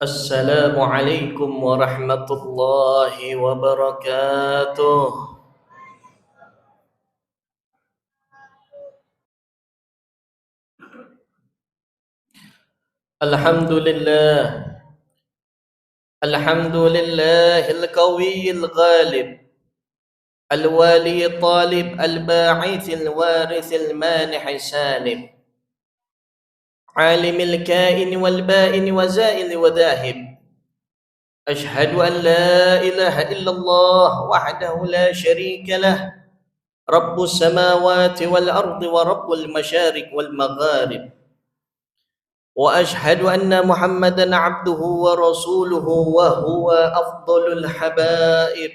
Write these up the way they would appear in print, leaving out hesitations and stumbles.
Assalamualaikum warahmatullahi wabarakatuh. Alhamdulillah. Alhamdulillahil qawiyil ghalib. Al-wali talib al-ba'ithil warithil manihi salim. Alimil kain wal ba'in wa zail wa dahib. Ashhadu an la ilaha illallah wahdahu la sharika lah. Rabbus samawati wal ardi wa rabbul masyarik wal magharib. وأشهد أن محمدًا عبده ورسوله وهو أفضل الحبائب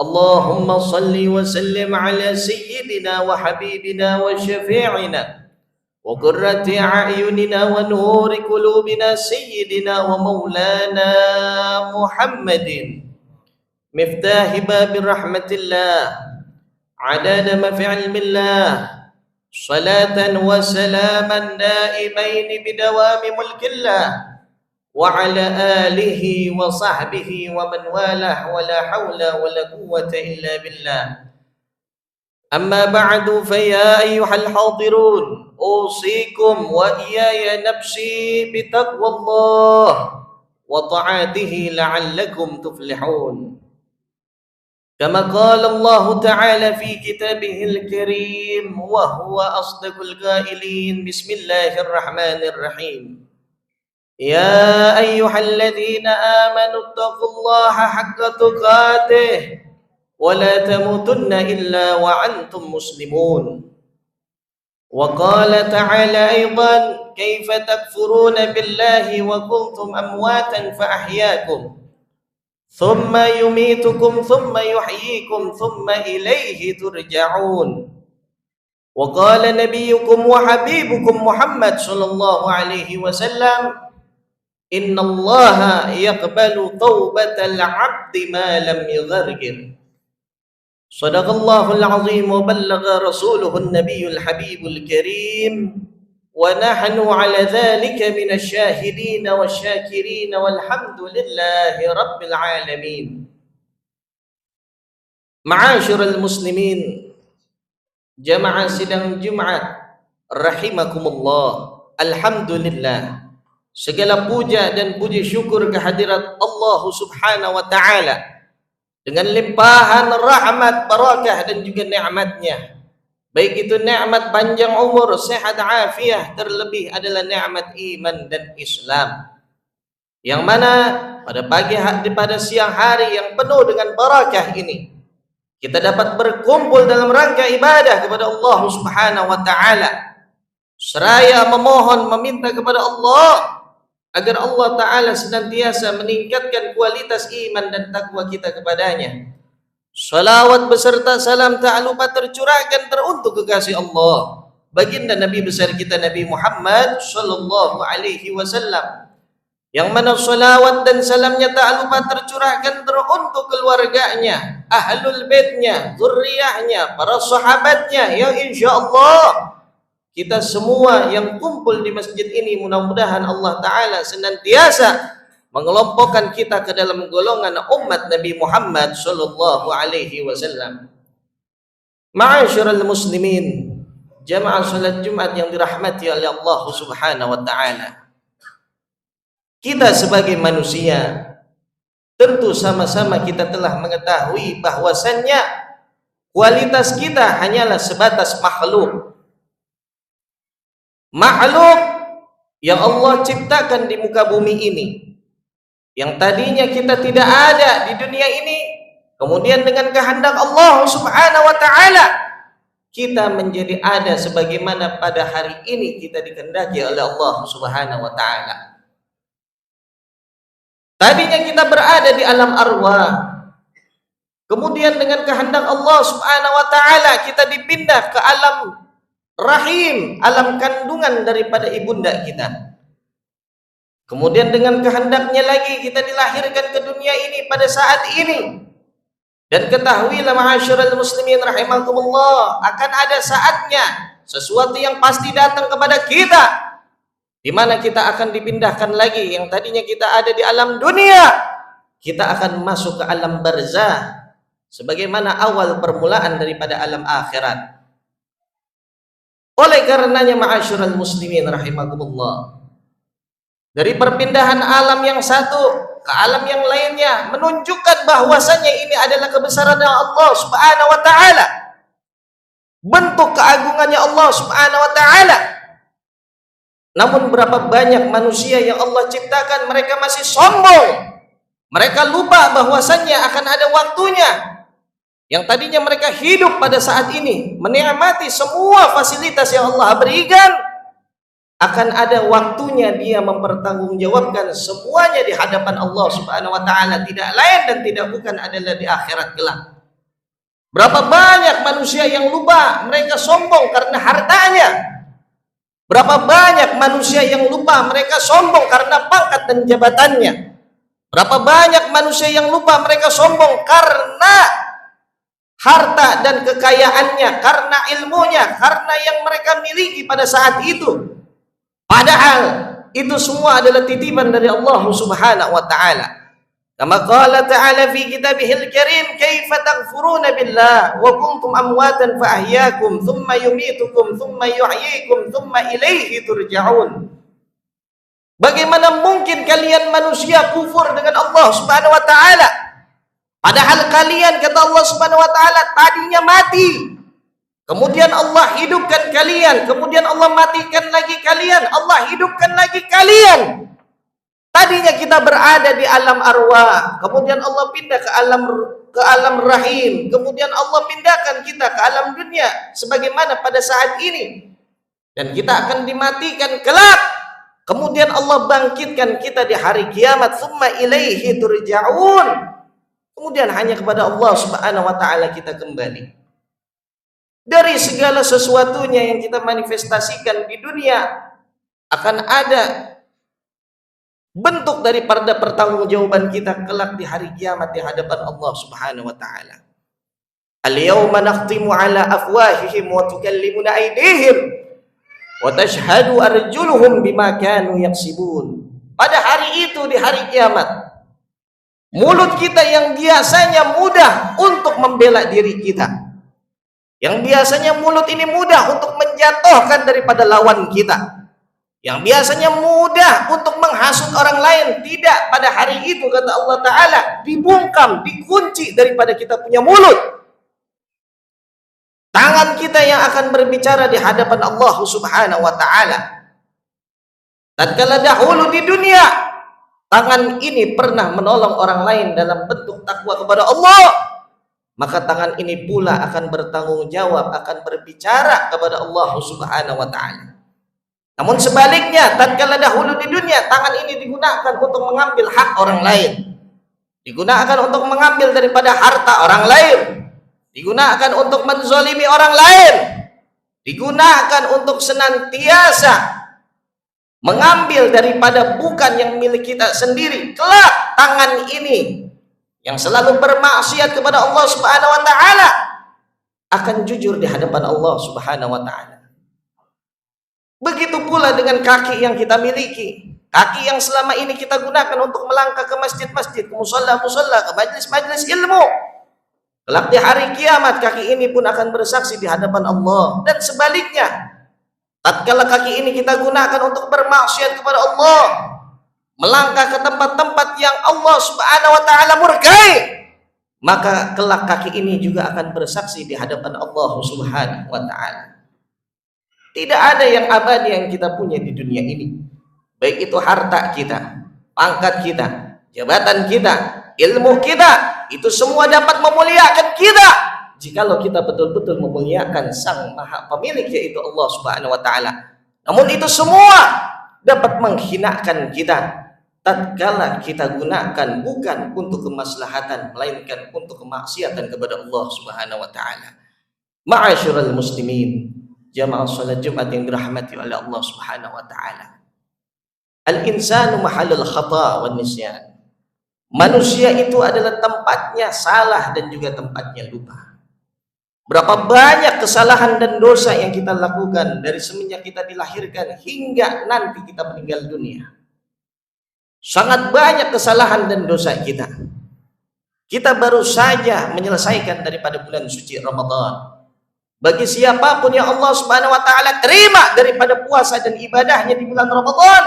اللهم صل وسلم على سيدنا وحبيبنا وشفيعنا وقرة أعيننا ونور قلوبنا سيدنا ومولانا محمد مفتاح باب رحمة الله عدد ما في علم الله صلاة وسلاما دائمين بدوام ملك الله وعلى آله وصحبه ومن والاه ولا حول ولا قوة إلا بالله أما بعد فيا أيها الحاضرون أوصيكم وإياي نفسي بتقوى الله وطاعته لعلكم تفلحون كما قال الله تعالى في كتابه الكريم وهو أصدق القائلين بسم الله الرحمن الرحيم يا أيها الذين آمنوا اتقوا الله حق تقاته ولا تموتن إلا وأنتم مسلمون وقال تعالى أيضا كيف تكفرون بالله وكنتم أمواتا فأحياكم ثم يميتكم ثم يحييكم ثم إليه ترجعون وقال نبيكم وحبيبكم محمد صلى الله عليه وسلم إن الله يقبل توبة العبد ما لم يغرغر صدق الله العظيم وبلغ رسوله النبي الحبيب الكريم ونحن على ذلك من الشاهدين والشاكرين والحمد لله رب العالمين. Ma'asyiral muslimin, jamaah sidang Jumat rahimakumullah. Alhamdulillah, segala puja dan puji syukur kehadirat Allah Subhanahu wa taala dengan limpahan rahmat, barakah dan juga nikmatnya. Baik itu nikmat panjang umur, sehat afiah, terlebih adalah nikmat iman dan Islam. Yang mana pada siang hari yang penuh dengan barakah ini, kita dapat berkumpul dalam rangka ibadah kepada Allah Subhanahu wa taala. Seraya memohon, meminta kepada Allah agar Allah taala senantiasa meningkatkan kualitas iman dan takwa kita kepadanya. Salawat beserta salam tak lupa tercurahkan teruntuk kekasih Allah, baginda Nabi besar kita Nabi Muhammad sallallahu alaihi wasallam, yang mana salawat dan salamnya tak lupa tercurahkan teruntuk keluarganya, ahlul baitnya, zurriyahnya, para sahabatnya, yang insyaallah kita semua yang kumpul di masjid ini mudah-mudahan Allah taala senantiasa mengelompokkan kita ke dalam golongan umat Nabi Muhammad sallallahu alaihi wasallam. Ma'asyiral muslimin, jamaah salat Jumat yang dirahmati oleh Allah Subhanahu wa taala. Kita sebagai manusia tentu sama-sama kita telah mengetahui bahwasannya kualitas kita hanyalah sebatas makhluk. Makhluk yang Allah ciptakan di muka bumi ini, yang tadinya kita tidak ada di dunia ini, kemudian dengan kehendak Allah Subhanahu wa taala kita menjadi ada sebagaimana pada hari ini kita dikehendaki oleh Allah Subhanahu wa taala. Tadinya kita berada di alam arwah, kemudian dengan kehendak Allah Subhanahu wa taala kita dipindah ke alam rahim, alam kandungan daripada ibunda kita. Kemudian dengan kehendaknya lagi kita dilahirkan ke dunia ini pada saat ini. Dan ketahuilah ma'asyiral muslimin rahimakumullah, akan ada saatnya sesuatu yang pasti datang kepada kita di mana kita akan dipindahkan lagi. Yang tadinya kita ada di alam dunia, kita akan masuk ke alam barzah, sebagaimana awal permulaan daripada alam akhirat. Oleh karenanya ma'asyiral muslimin rahimakumullah, dari perpindahan alam yang satu ke alam yang lainnya menunjukkan bahwasanya ini adalah kebesaran Allah Subhanahu wa taala. Bentuk keagungannya Allah Subhanahu wa taala. Namun berapa banyak manusia yang Allah ciptakan mereka masih sombong. Mereka lupa bahwasanya akan ada waktunya. Yang tadinya mereka hidup pada saat ini menikmati semua fasilitas yang Allah berikan, akan ada waktunya dia mempertanggungjawabkan semuanya di hadapan Allah Subhanahu wa taala, tidak lain dan tidak bukan adalah di akhirat kelak. Berapa banyak manusia yang lupa, mereka sombong karena hartanya. Berapa banyak manusia yang lupa, mereka sombong karena pangkat dan jabatannya. Berapa banyak manusia yang lupa, mereka sombong karena harta dan kekayaannya, karena ilmunya, karena yang mereka miliki pada saat itu. Padahal itu semua adalah titipan dari Allah Subhanahu wa taala. Kama qala ta'ala fi kitabihil karim, kaifa taghfuruna billah wa kuntum amwatan fa ahyaakum thumma yumitukum thumma yuhyikum thumma ilaihi turja'un. Bagaimana mungkin kalian manusia kufur dengan Allah Subhanahu wa taala, padahal kalian, kata Allah Subhanahu wa taala, tadinya mati. Kemudian Allah hidupkan kalian, kemudian Allah matikan lagi kalian, Allah hidupkan lagi kalian. Tadinya kita berada di alam arwah, kemudian Allah pindah ke alam rahim, kemudian Allah pindahkan kita ke alam dunia sebagaimana pada saat ini. Dan kita akan dimatikan kelak. Kemudian Allah bangkitkan kita di hari kiamat, summa ilaihi turja'un. Kemudian hanya kepada Allah Subhanahu wa taala kita kembali. Dari segala sesuatunya yang kita manifestasikan di dunia akan ada bentuk daripada pertanggungjawaban kita kelak di hari kiamat di hadapan Allah Subhanahu wa taala. Al-yawma nakhtimu ala afwahihim wa tukallimuna aydihim wa tashhadu arjuluhum bima kanu yaksibun. Pada hari itu, di hari kiamat, mulut kita yang biasanya mudah untuk membela diri kita, yang biasanya mulut ini mudah untuk menjatuhkan daripada lawan kita, yang biasanya mudah untuk menghasut orang lain, tidak, pada hari itu kata Allah Ta'ala dibungkam, dikunci daripada kita punya mulut. Tangan kita yang akan berbicara di hadapan Allah Subhanahu wa Ta'ala. Tatkala dahulu di dunia, tangan ini pernah menolong orang lain dalam bentuk takwa kepada Allah, maka tangan ini pula akan bertanggung jawab, akan berbicara kepada Allah Subhanahu wa Ta'ala. Namun sebaliknya, tatkala dahulu di dunia, tangan ini digunakan untuk mengambil hak orang lain, digunakan untuk mengambil daripada harta orang lain, digunakan untuk menzalimi orang lain, digunakan untuk senantiasa mengambil daripada bukan yang milik kita sendiri. Kelak tangan ini yang selalu bermaksiat kepada Allah Subhanahu wa taala akan jujur di hadapan Allah Subhanahu wa taala. Begitu pula dengan kaki yang kita miliki, kaki yang selama ini kita gunakan untuk melangkah ke masjid-masjid, ke musalla-musalla, ke majlis-majlis ilmu. Kelak di hari kiamat kaki ini pun akan bersaksi di hadapan Allah. Dan sebaliknya, tatkala kaki ini kita gunakan untuk bermaksiat kepada Allah, melangkah ke tempat-tempat yang Allah Subhanahu wa taala murkai, maka kelak kaki ini juga akan bersaksi di hadapan Allah Subhanahu wa taala. Tidak ada yang abadi yang kita punya di dunia ini, baik itu harta kita, pangkat kita, jabatan kita, ilmu kita, itu semua dapat memuliakan kita jikalau kita betul-betul memuliakan Sang Maha Pemilik, yaitu Allah Subhanahu wa taala. Namun itu semua dapat menghinakan kita tatkala kita gunakan bukan untuk kemaslahatan, melainkan untuk kemaksiatan kepada Allah Subhanahu wa taala. Ma'asyiral muslimin, jamaah salat Jumat yang dirahmati oleh Allah Subhanahu wa taala. Al-insanu mahallul khata' wan nisyan. Manusia itu adalah tempatnya salah dan juga tempatnya lupa. Berapa banyak kesalahan dan dosa yang kita lakukan dari semenjak kita dilahirkan hingga nanti kita meninggal dunia. Sangat banyak kesalahan dan dosa kita. Kita baru saja menyelesaikan daripada bulan suci Ramadan. Bagi siapapun yang Allah Subhanahu wa taala terima daripada puasa dan ibadahnya di bulan Ramadan,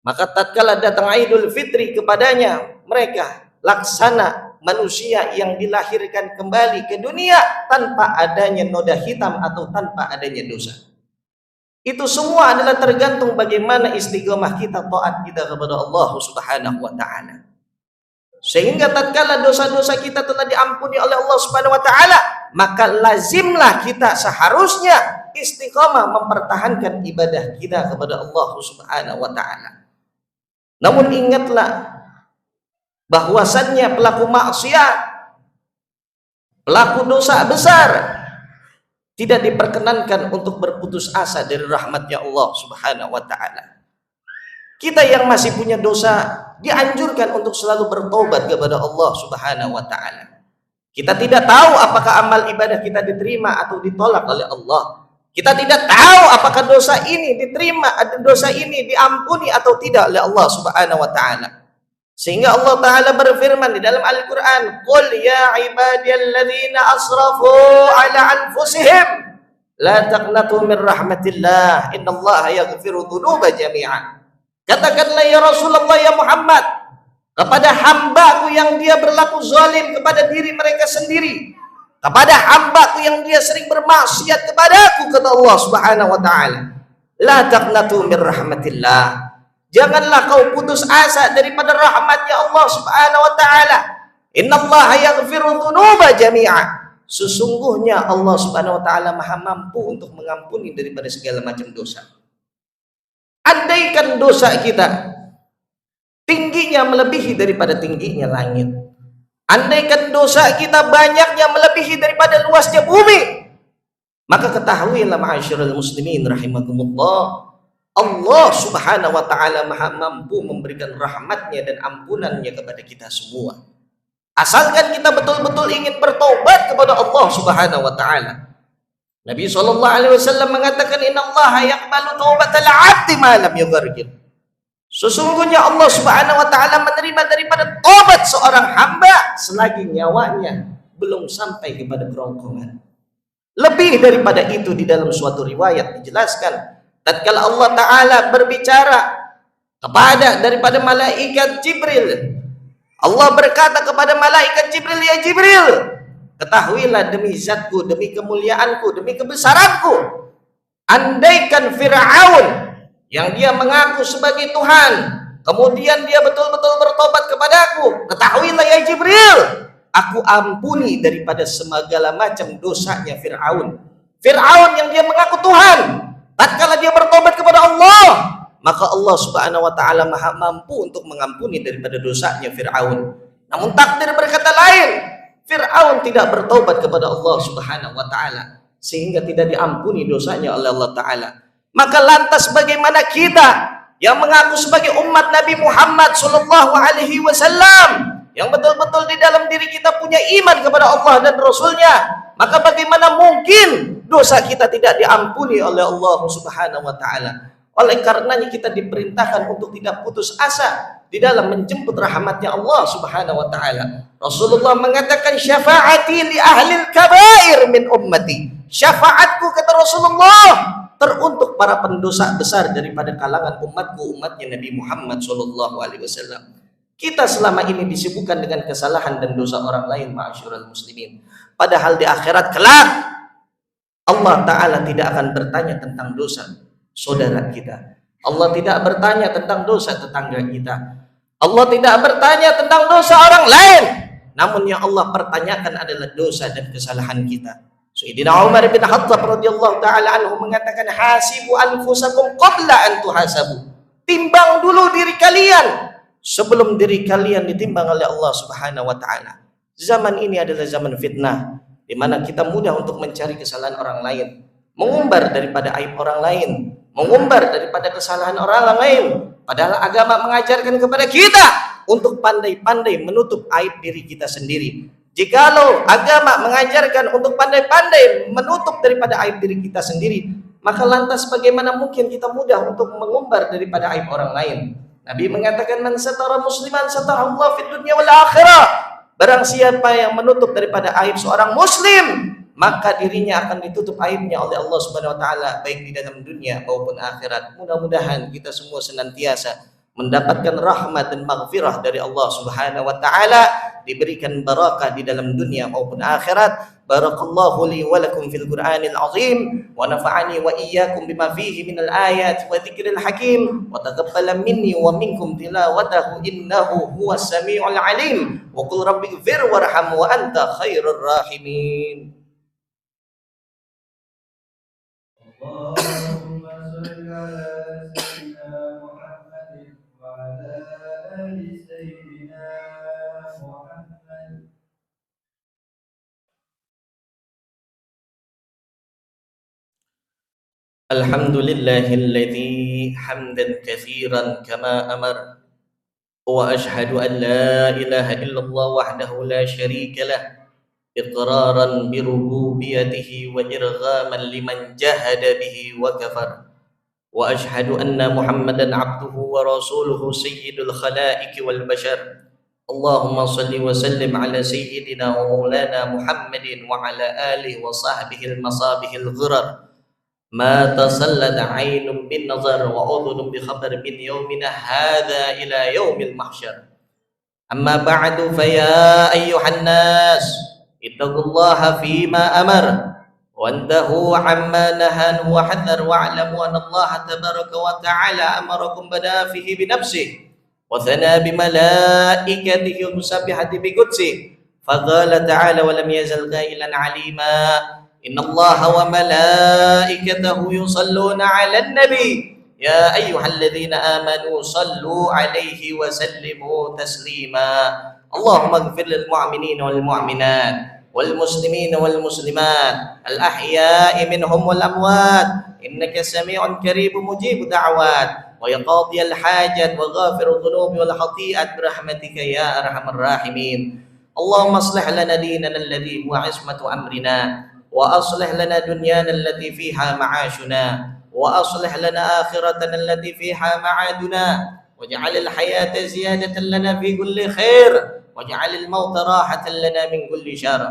maka tatkala datang Idul Fitri kepadanya, mereka laksana manusia yang dilahirkan kembali ke dunia tanpa adanya noda hitam atau tanpa adanya dosa. Itu semua adalah tergantung bagaimana istiqomah kita, taat kita kepada Allah Subhanahu wa taala. Sehingga tatkala dosa-dosa kita telah diampuni oleh Allah Subhanahu wa taala, maka lazimlah kita seharusnya istiqomah mempertahankan ibadah kita kepada Allah Subhanahu wa taala. Namun ingatlah bahwasannya pelaku maksiat, pelaku dosa besar tidak diperkenankan untuk berputus asa dari rahmatnya Allah Subhanahu wa taala. Kita yang masih punya dosa dianjurkan untuk selalu bertobat kepada Allah Subhanahu wa taala. Kita tidak tahu apakah amal ibadah kita diterima atau ditolak oleh Allah. Kita tidak tahu apakah dosa ini diterima, dosa ini diampuni atau tidak oleh Allah Subhanahu wa taala. Sehingga Allah taala berfirman di dalam Al-Qur'an, "Qul ya ibadiyalladzina asrafu ala anfusihim la taqnatu min rahmatillah, innallaha yaghfiru dzunuba jami'an." Katakanlah ya Rasulullah, ya Muhammad, kepada hambaku yang dia berlaku zalim kepada diri mereka sendiri, kepada hambaku yang dia sering bermaksiat kepadaku, kata Allah Subhanahu wa taala, la taqnatu min rahmatillah, janganlah kau putus asa daripada rahmatnya Allah Subhanahu wa taala. Innallaha yaghfiru dzunuba jami'a, sesungguhnya Allah Subhanahu wa taala Maha mampu untuk mengampuni daripada segala macam dosa. Andaikan dosa kita tingginya melebihi daripada tingginya langit, andaikan dosa kita banyaknya melebihi daripada luasnya bumi, maka ketahuilah ma'asyiral muslimin rahimakumullah, Allah Subhanahu wa taala Maha mampu memberikan rahmatnya dan ampunannya kepada kita semua, asalkan kita betul-betul ingin bertobat kepada Allah Subhanahu wa taala. Nabi SAW mengatakan, innallaha yaqbalu taubatal 'abdi ma lam yughargir, sesungguhnya Allah Subhanahu wa taala menerima daripada tobat seorang hamba selagi nyawanya belum sampai kepada kerongkongan. Lebih daripada itu, di dalam suatu riwayat dijelaskan, tatkala Allah taala berbicara kepada daripada malaikat Jibril, Allah berkata kepada malaikat Jibril, ya Jibril, ketahuilah demi zatku, demi kemuliaanku, demi kebesaranku, andaikan Fir'aun yang dia mengaku sebagai Tuhan, kemudian dia betul-betul bertobat kepadaku, ketahuilah ya Jibril, aku ampuni daripada segala macam dosanya Fir'aun. Fir'aun yang dia mengaku Tuhan, tatkala dia bertobat kepada Allah, maka Allah Subhanahu wa taala Maha mampu untuk mengampuni daripada dosanya Fir'aun. Namun takdir berkata lain, Fir'aun tidak bertobat kepada Allah Subhanahu wa taala sehingga tidak diampuni dosanya oleh Allah taala. Maka lantas bagaimana kita yang mengaku sebagai umat Nabi Muhammad sallallahu alaihi wasallam, yang betul-betul di dalam diri kita punya iman kepada Allah dan Rasulnya, maka bagaimana mungkin dosa kita tidak diampuni oleh Allah Subhanahu wa taala? Oleh karenanya kita diperintahkan untuk tidak putus asa di dalam menjemput rahmatnya Allah Subhanahu wa taala. Rasulullah mengatakan, syafaati li ahlil kabair min ummati, syafaatku, kata Rasulullah, teruntuk para pendosa besar daripada kalangan umatku, umatnya Nabi Muhammad sallallahu alaihi wasallam. Kita selama ini disibukkan dengan kesalahan dan dosa orang lain, ma'asyiral muslimin, padahal di akhirat kelak Allah taala tidak akan bertanya tentang dosa saudara kita. Allah tidak bertanya tentang dosa tetangga kita. Allah tidak bertanya tentang dosa orang lain. Namun yang Allah pertanyakan adalah dosa dan kesalahan kita. Sayyidina Umar bin Khattab radhiyallahu taala anhu mengatakan, hasibu anfusakum qabla an tuhasabu, timbang dulu diri kalian sebelum diri kalian ditimbang oleh Allah Subhanahu wa taala. Zaman ini adalah zaman fitnah, di mana kita mudah untuk mencari kesalahan orang lain, mengumbar daripada aib orang lain, mengumbar daripada kesalahan orang lain, padahal agama mengajarkan kepada kita untuk pandai-pandai menutup aib diri kita sendiri. Jikalau agama mengajarkan untuk pandai-pandai menutup daripada aib diri kita sendiri, maka lantas bagaimana mungkin kita mudah untuk mengumbar daripada aib orang lain? Nabi mengatakan, man satara musliman satara Allah fid dunya wal akhirah. Barang siapa yang menutup daripada aib seorang muslim, maka dirinya akan ditutup aibnya oleh Allah Subhanahu wa taala baik di dalam dunia maupun akhirat. Mudah-mudahan kita semua senantiasa mendapatkan rahmat dan maghfirah dari Allah Subhanahu wa taala, diberikan barakah di dalam dunia maupun akhirat. Barakallahu li wa lakum fil Qur'anil azim wa nafa'ani wa iyyakum bima fihi minal ayat wa dzikril hakim wa taqabbala minni wa minkum tilawatahu innahu huwas samiul alim wa qul rabbighfir warham wa anta khairur rahimin. اللهم صل على سيدنا محمد وعلى آل سيدنا محمد. الحمد لله الذي حمدا كثيرا كما أمر، وأشهد أن لا إله إلا الله وحده لا شريك له إقرارا بربوبيته وإرغاما لمن جهد به وكفر، وأشهد أن محمدا عبده ورسوله سيد الخلائق والبشر. اللهم صل وسلم على سيدنا ومولانا محمد وعلى آله وصحبه المصابيح الغرر، ما تسلت عين بالنظر وأذن بخبر من يومنا هذا إلى يوم المحشر. أما بعد فيا أيها الناس اتقوا الله فيما أمر وانتهوا عما نهى وحذر، واعلموا أن الله تبارك وتعالى أمركم بدأ فيه بنفسه وثنى بملائكته المسبحة بقدسه، فقال تعالى ولم يزل قائلا عليما إن الله وملائكته يصلون على النبي يا أيها الذين آمنوا صلوا عليه وسلموا تسليما. اللهم اغفر للمؤمنين والمؤمنات والمسلمين والمسلمات الأحياء منهم والأموات إنك سميع قريب مجيب دعوات ويقاضي الحاجات وغافر الذنوب والخطيئات برحمتك يا أرحم الراحمين. اللهم اصلح لنا ديننا الذي هو عصمة أمرنا، وأصلح لنا دنيانا التي فيها معاشنا، وأصلح لنا آخرتنا التي فيها معادنا، واجعل الحياة زيادة لنا في كل خير، واجعل الموت راحة لنا من كل شر.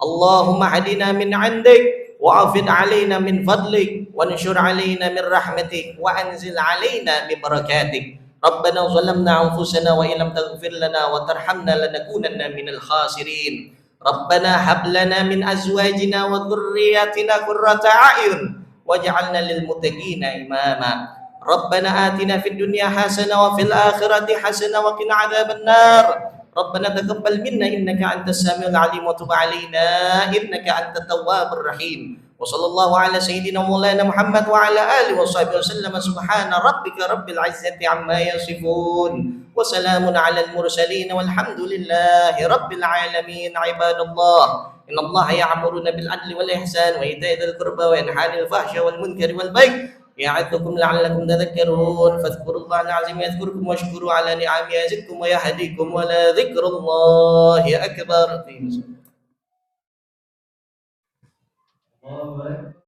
اللهم اهدنا من عندك وعفض علينا من فضلك وانشر علينا من رحمتك وأنزل علينا من بركاتك. ربنا ظلمنا أنفسنا وإن لم تغفر لنا وترحمنا لنكونن من الخاسرين. ربنا هب لنا من أزواجنا وذرياتنا قرة أعين واجعلنا للمتقين إماما. ربنا آتنا في الدنيا حسنة وفي الآخرة حسنة وقنا عذاب النار. ربنا تقبل منا إنك أنت السميع العليم وتب علينا إنك أنت التواب الرحيم. وصلى الله على سيدنا مولانا محمد وعلى آله وصحبه وسلم. سبحان ربك رب العزة عما يصفون وسلام على المرسلين والحمد لله رب العالمين. عباد الله إن الله يأمرنا بالعدل والإحسان وإيتاء ذي القربى وينهى عن الفحشاء والمنكر والبغي يعظكم لعلكم تذكرون. فاذكروا الله العظيم يذكركم واشكروا على نعمه يزدكم ويهديكم ولذكر الله أكبر.